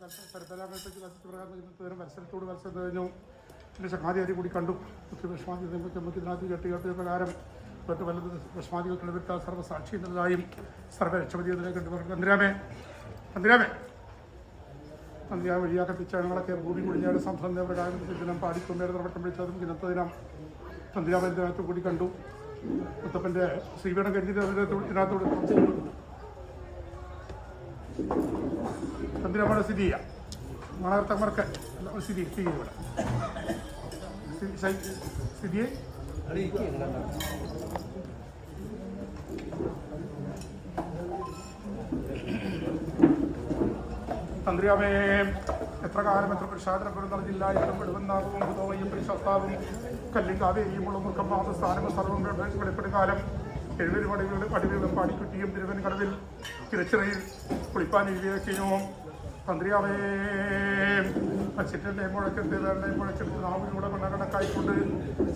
മത്സരത്തോട് മത്സരം കഴിഞ്ഞു. പിന്നെ ചങ്ങാതിയാരി കൂടി കണ്ടു. ഒത്തിരി വിഷമാതിനകത്ത് കെട്ടിയ പ്രകാരം മറ്റു വല്ലത് വിഷമാതികൾ കിളവിട്ടാൽ സർവ്വസാക്ഷി എന്നതായും സർവ്വരക്ഷപതി എന്നതിനെ കണ്ടു. തന്തിരാമേ വഴിയാ കത്തിച്ച ഞങ്ങളൊക്കെ ഭൂമി കുടിഞ്ഞാട് സംസ്ഥാന പ്രകാരം പാടിക്കൊണ്ടേടെ നടത്തം വിളിച്ചതും ഇന്നത്തെ ദിനം തന്തിരാമേന്ദ്രനകത്ത് കൂടി കണ്ടു. മുത്തപ്പൻ്റെ ശ്രീപീഠം കഴിഞ്ഞിട്ട് ഇതിനകത്തോട് തന്തിരാമയുടെ സ്ഥിതി ചെയ്യാം. മണർത്തമ്മർക്ക് സ്ഥിതി ഇവിടെ സ്ഥിതിയെ തന്ത്രിയാമേ എത്ര കാലം എത്ര പ്രസാദനം പെരുന്നാൾ ജില്ല എല്ലാം പെടുവന്നാകും ബുധവയ്യും പരിശാസ്താവും കല്ലും കാവേരിയും മുളമുഖം മാസസ്ഥാനവും സർവ്വം വെളിപ്പെടുകാലം എഴുപത് പടികളും പാടിക്കുട്ടിയും തിരുവൻ കടവിൽ തിരച്ചിറയിൽ കുളിപ്പാൻ എഴുതിയൊക്കെയും തന്ത്രിയാവേ ചിറ്റൻ്റെ മുഴക്കെടുത്ത് വേറെ മുഴക്കെടുത്ത് നാവിലൂടെ കണക്കായിക്കൊണ്ട്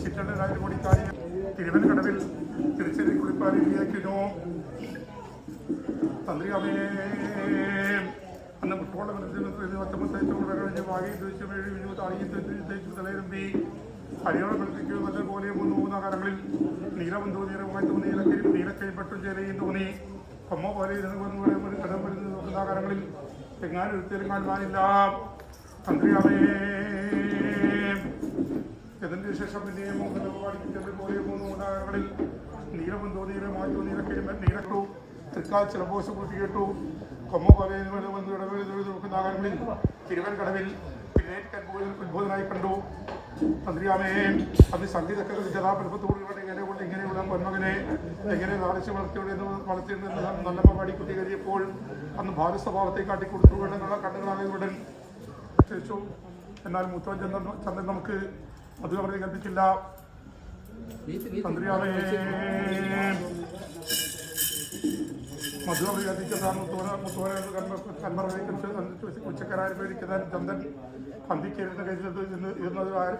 ചിറ്റൻ്റെ നായർ കൂടിക്കാരി തിരുവൻ കടവിൽ തിരച്ചിറയിൽ കുളിപ്പാൻ എഴുതിയൊക്കെയോ തന്ത്രിയാവേ അന്ന് കുട്ടികളുടെ മനസ്സിൽ വാകി താഴി തലയിരുമ്പി ഹരിയോടെ പ്രത്യേകിച്ച് നല്ല പോലെ മൂന്ന് കാലങ്ങളിൽ നീലവും തോന്നി നീലക്കൈ പെട്ടും ചേരയും തോന്നി കൊമ്മ പോലെ ഇരുന്ന് കടം വരുന്ന നോക്കുന്ന കാലങ്ങളിൽ എങ്ങാനും എടുത്തിരുങ്ങാൻമാനില്ല തന്ത്രിയാവേ ഇതിൻ്റെ ശേഷം പിന്നെയും പാടിക്കുന്ന പോലെ മൂന്ന് കാലങ്ങളിൽ നീലവും തോന്നിയിലും മാറ്റവും നീലക്കു തൃക്കാൽ ചിലപ്പോസ് പൂർത്തിയിട്ടു കൊമ്മ പോലെ നോക്കുന്ന കാലങ്ങളിൽ തിരുവൻ കടവിൽ ഉത്ബോധനായി കണ്ടു. തന്ത്രിയാമേ അത് സംഗീതക്കെ ജലാപൽപ്പത്തോട് ഇങ്ങനെയുള്ള പൊന്മകനെ എങ്ങനെ ലാളിച്ച് വളർത്തിയുണ്ടെന്ന് നല്ലമ്മ പാടിക്കുട്ടി കയറിയപ്പോൾ അന്ന് ഭാരസ്വഭാവത്തെ കാട്ടിക്കൊടുത്തു കണ്ണുകളാകുടൻ ചോദിച്ചു. എന്നാൽ മൂത്തവൻ ചന്ദ്രൻ നമുക്ക് അത് അവരെ കൽപ്പിച്ചില്ല. തന്ത്രിയാമേ മധുവറി കത്തിച്ചതാണ് ഉച്ചക്കരായി പേടിക്കുന്ന ചന്ദൻ പന്തിക്കരുന്ന കഴിച്ചത്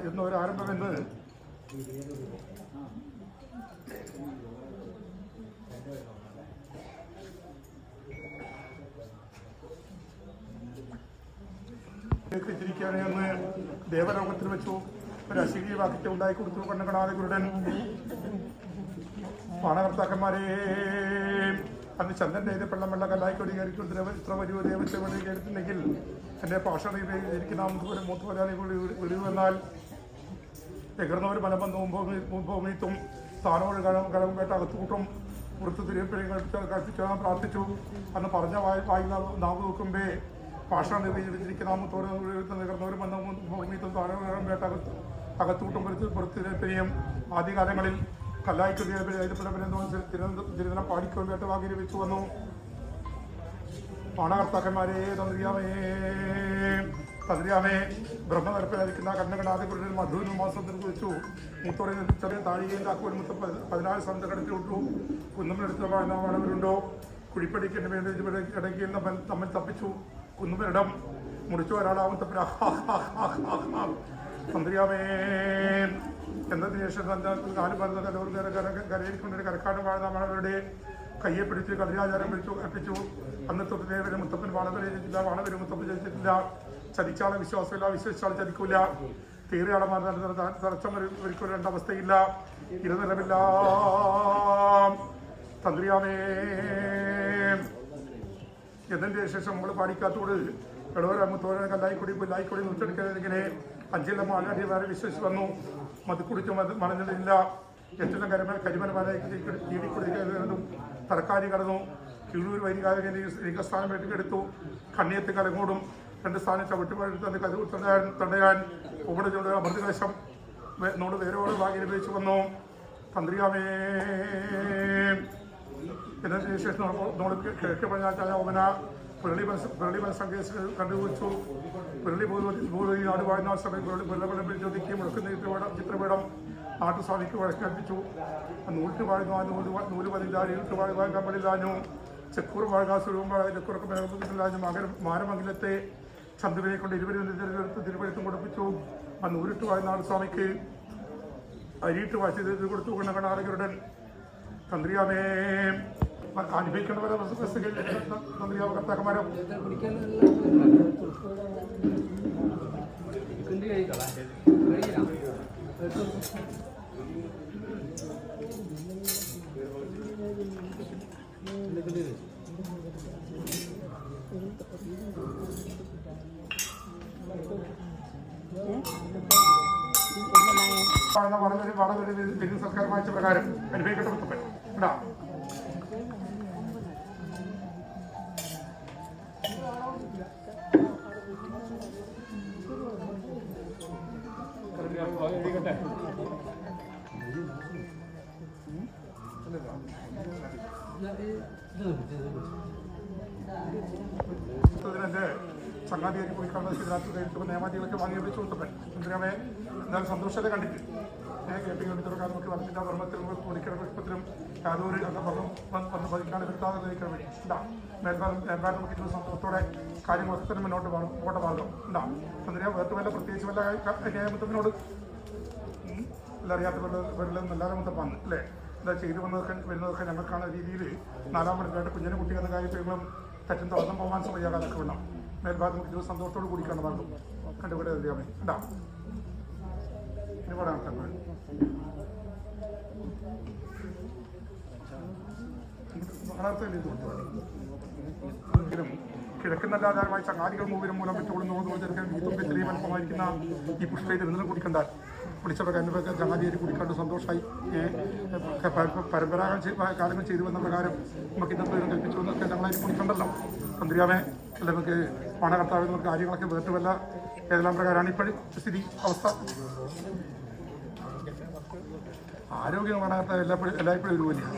എന്നൊരാരംഭമെന്ന് ചിരിക്കുകയാണെന്ന് ദേവലോകത്തിൽ വെച്ചു ഒരു അശീലീയ വാക്യത്തെ ഉണ്ടായി കൊടുത്തു. കണ്ണുകളാതെ ഗുരുടൻ പാണകർത്താക്കന്മാരെ അന്ന് ചന്ദ്രൻ്റെ ഇത് വെള്ള കല്ലായിക്കൊടി കയറിക്കൊണ്ട് ഇത്ര വലിയ ദേവസ്വം കയറിയിട്ടുണ്ടെങ്കിൽ എൻ്റെ പാഷണിയിരിക്കുന്ന മൂത്തുപോലാളി വിളിവെന്നാൽ എകർന്നവർ മലബന്ധവും ഭൂമിത്തും സ്ഥാനോട് കടവും കേട്ട് അകത്തുകൂട്ടും പുറത്ത് തിരിയപ്പിഴങ്ങൾ കൽപ്പിക്കാൻ പ്രാർത്ഥിച്ചു. അന്ന് പറഞ്ഞ വായി നാവ് നോക്കുമ്പേ പാഷണിയിരിക്കുന്ന നികർന്നവർ ഭൂമിത്തും സ്ഥാനോട് കേട്ട് അകത്തുകൂട്ടും പുറത്ത് തിരിയപ്പിഴയും ആദ്യകാലങ്ങളിൽ കല്ലായിക്കൊടി തിരുവനന്തപുരം പാടിക്കൊണ്ട് കേട്ട് വാങ്ങി വെച്ചു വന്നു. പാണകർത്താക്കന്മാരെ തന്ത്രിയാമേ ബ്രഹ്മതരപ്പിലായിരിക്കുന്ന കണ്ണകടാതെ മധുവിനും മാസത്തിൽ കുറിച്ചു. മൂത്തോടെ ചെറിയ താഴികയും താക്കോലും 14 സ്ഥലത്ത് കടത്തി വിട്ടു. കുന്നുമെടുത്ത വാഴവരുണ്ടോ കുഴിപ്പടിക്കേണ്ട വേണ്ടി ഇടയ്ക്കിൽ തമ്മിൽ തപ്പിച്ചു. കുന്നുമിടം മുടിച്ചു ഒരാളാവും തപ്പിൽ തന്ത്രിയാമേ എന്നതിന് ശേഷം കാലം പറഞ്ഞ കരയിൽക്കൊണ്ടൊരു കരക്കാട് വാഴുന്ന മഴവരുടെ കയ്യെ പിടിച്ച് കതിരാചാരം കൽപ്പിച്ചു. അന്ന് തൊട്ടിലെ മുത്തപ്പൻ വാണവരെ ജയിച്ചില്ല, വാണവര് മുത്തപ്പൻ ജയിച്ചിട്ടില്ല. ചതിച്ചാളെ വിശ്വാസമില്ല, വിശ്വസിച്ചാളെ ചതിക്കൂല. തീരെയാളെ തടസ്സം ഒരിക്കലും അവസ്ഥയില്ല. ഇരുനിലമില്ല. തന്ത്രിയാമേ എന്നതിൻ്റെ ശേഷം നമ്മൾ പാടിക്കാത്തോട് എടവരമുത്തോരൻ കല്ലായിക്കൊടി പുല്ലായിക്കൊടി നൂറ്റെടുക്കുന്നതിങ്ങനെ അഞ്ചിലെ മാലാടി വേറെ വിശ്വസിച്ച് വന്നു. മതുക്കുടിച്ച് മണഞ്ഞില്ല. എട്ടിലും കരിമല തീടിക്കൊടുക്കുന്നതും തറക്കാരി കടന്നു. കിഴൂർ വൈകാരികൻ്റെ ലിംഗസ്ഥാനം വെട്ടിക്കെടുത്തു. കണ്ണിയത്ത് കലങ്ങോടും 2 സ്ഥാനം ചവിട്ടുപഴുത്ത് കഥ തടയാൻ ഉപടയുടെ അമൃതകലശം നോട് വേരോട് ഭാഗ്യം ഉപയോഗിച്ച് വന്നു. തന്ത്രിയാമേ എന്നതിന് ശേഷം നമ്മൾ കിഴക്ക് പഞ്ചായത്തായ ഓമന പുരളി മനസ്സംഘേസ് കണ്ടുപിടിച്ചു. പുരളി ഭൂപതി നാട് വായനാ സഭയിൽ പുരളി ജ്യോതിക്ക് മുടക്കുന്ന ചിത്രപീഠം നാട്ടുസ്വാമിക്ക് വഴക്കൽപ്പിച്ചു. നൂറ്റ് വാഴുന്ന നൂല് പതില്ല, ഇരുട്ട് വാഴുവാൻ കമ്പളില്ലാഞ്ഞു. ചെക്കൂർ വാഴുക സുരവും ചെക്കൂറൊക്കെ മേഖലാഞ്ഞു. മാരമംഗലത്തെ ചന്ദ്രനെ കൊണ്ട് തിരുവഴുത്തും കൊടുപ്പിച്ചു. ആ നൂരിട്ട് വാഴുന്ന നാട്ടുസ്വാമിക്ക് അരിയിട്ട് വാശി കൊടുത്തു. കണ്ണകടാരകരുടൻ തന്ത്രിയാമേ അനുഭവിക്കേണ്ടവരെ തന്ത്രിയാവ് കർത്താക്കന്മാരും വളരെ വലിയ സർക്കാർ വായിച്ച പ്രകാരം അനുഭവിക്കപ്പെട്ടു കേട്ടോ. ഇതിനെ സംഘാതിയായി കുറിക്കാനുള്ള സിദ്ധാർത്ഥ നിയമാതികളൊക്കെ വാങ്ങി വിളിച്ചു കൊടുത്തപ്പോൾ എന്തിനാമേ എന്തായാലും സന്തോഷത്തെ കണ്ടിട്ട് കേട്ടി കണ്ടിട്ടുള്ള നമുക്ക് വർദ്ധിച്ച ധർമ്മത്തിലും കുടിക്കണ പുഷ്പത്തിലും യാതൊരു വന്ന് ഭരിക്കാതെ വരുത്താതെ നയിക്കാൻ വേണ്ടി ഉണ്ടാ മേൽഭാഗം നമുക്ക് ഇന്ന് സന്തോഷത്തോടെ കാര്യങ്ങളൊക്കെ തന്നെ മുന്നോട്ട് പോകേണ്ട മാർഗം ഉണ്ടാ. എന്തിനാ വേർത്ത് വല്ല പ്രത്യേകിച്ച് വല്ല ന്യായമത്തത്തിനോട് എല്ലാം അറിയാത്തവരിലും എല്ലാവരും മുത്തപ്പാണ് അല്ലേ. എന്താ ചെയ്തു വരുന്നതൊക്കെ ഞങ്ങൾക്കാണ് രീതിയിൽ 4-ാം വർഷമായിട്ട് കുഞ്ഞിനെ കുട്ടികളുടെ കാര്യങ്ങളും തെറ്റും തുറന്നും പോകാൻ സമയമാകാതൊക്കെ വേണം. മേൽഭാഗം നമുക്ക് ഇത് സന്തോഷത്തോട് കൂടിക്കാണ് മാർഗം കണ്ടുപിടി അറിയാമേ ഉണ്ടാ. ഒരുപാട് ആൾക്കാർ കിഴക്കുന്നല്ലാതാരമായ ചങ്ങാതികൾ മൂവിനും മൂലം പെട്ടോടുന്നോടും വീട്ടും ഇത്രയും അല്പമായിരിക്കുന്ന ഈ പുഷ്പയിൽ ഇരുന്നും കുടിക്കണ്ട വിളിച്ചവരുടെ അനുഭവത്തിൽ ചങ്ങാതിയേരി കുടിക്കാണ്ട് സന്തോഷമായി പരമ്പരാഗത കാര്യങ്ങൾ ചെയ്തു വന്ന പ്രകാരം നമുക്ക് ഇന്നത്തെ കൽപ്പിച്ചു എന്നൊക്കെ ഞങ്ങളതിന് കുടിക്കണ്ടല്ലോ. തന്ത്രിയാമേ അല്ല നമുക്ക് പണകർത്താവ് നമുക്ക് കാര്യങ്ങളൊക്കെ വേർട്ടുമല്ല ഏതെല്ലാം പ്രകാരമാണ് ഇപ്പോഴും സ്ഥിതി അവസ്ഥ. ആരോഗ്യം പണകർത്താവ് എല്ലായ്പ്പോഴും ഒരുപോലെയാണ്.